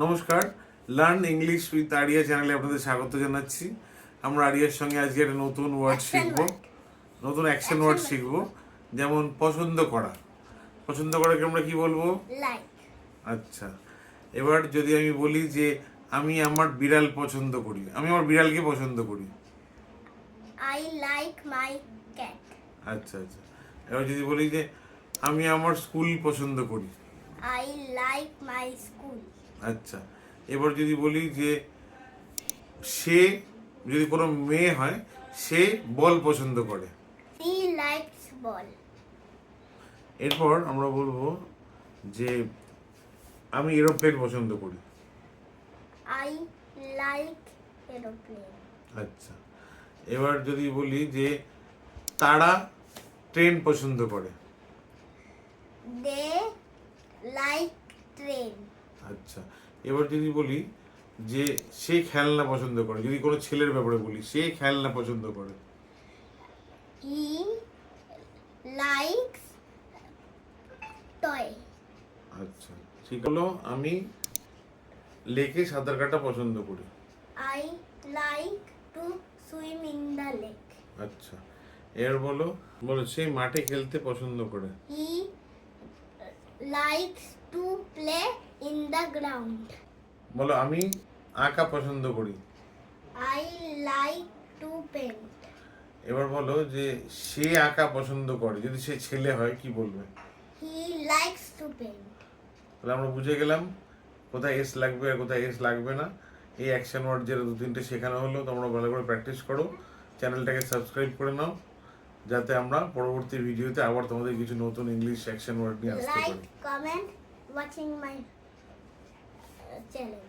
নমস্কার, learn English with area চ্যানেলে আপনাদের স্বাগত জানাচ্ছি। আমরা আরিয়ার সঙ্গে আজকে একটা নতুন ওয়ার্ড শিখব, নতুন অ্যাকশন ওয়ার্ড শিখব। যেমন পছন্দ করা। পছন্দ করাকে আমরা কি বলবো? লাইক। আচ্ছা, এবার যদি আমি বলি যে আমি আমার বিড়াল পছন্দ করি, আমি আমার বিড়ালকে পছন্দ করি। I like my cat. আচ্ছা আচ্ছা, এবার যদি বলি যে আমি আমার স্কুল পছন্দ করি। I like my school. আচ্ছা, এবার যদি বলি যে সে, যদি কোনো মেয়ে হয়, সে বল পছন্দ করে। হি লাইকস বল। এরপর আমরা বলবো যে আমি এরোপ্লেন পছন্দ করি। I like aeroplane. আচ্ছা, এবার যদি বলি যে তারা ট্রেন পছন্দ করে। দে লাইক ট্রেন। আচ্ছা, এবার যদি বলি যে সে খেলনা পছন্দ করে, যদি কোনো ছেলের ব্যাপারে বলি, সে খেলনা পছন্দ করে। He likes toy. আচ্ছা, ঠিক হলো। আমি লেকে সাঁতার কাটা পছন্দ করি। I like to swim in the lake. আচ্ছা, এর বলো বলো সে মাঠে খেলতে পছন্দ করে। He likes to play in the ground. বলো আমি আঁকা পছন্দ করি। I like to paint. এবার বলো যে সে আঁকা পছন্দ করে, যদি সে ছেলে হয় কি বলবে? He likes to paint. তাহলে আমরা বুঝে গেলাম কোথায় এস লাগবে আর কোথায় এস লাগবে না। এই অ্যাকশন ওয়ার্ড যেটা দু তিনটে শেখানো হলো, তোমরা ভালো করে প্র্যাকটিস করো। চ্যানেলটাকে সাবস্ক্রাইব করে নাও, যাতে আমরা পরবর্তী ভিডিওতে আবার তোমাদের কিছু নতুন ইংলিশ অ্যাকশন ওয়ার্ড নিয়ে আসতে Like, পারি। comment, watching my channel.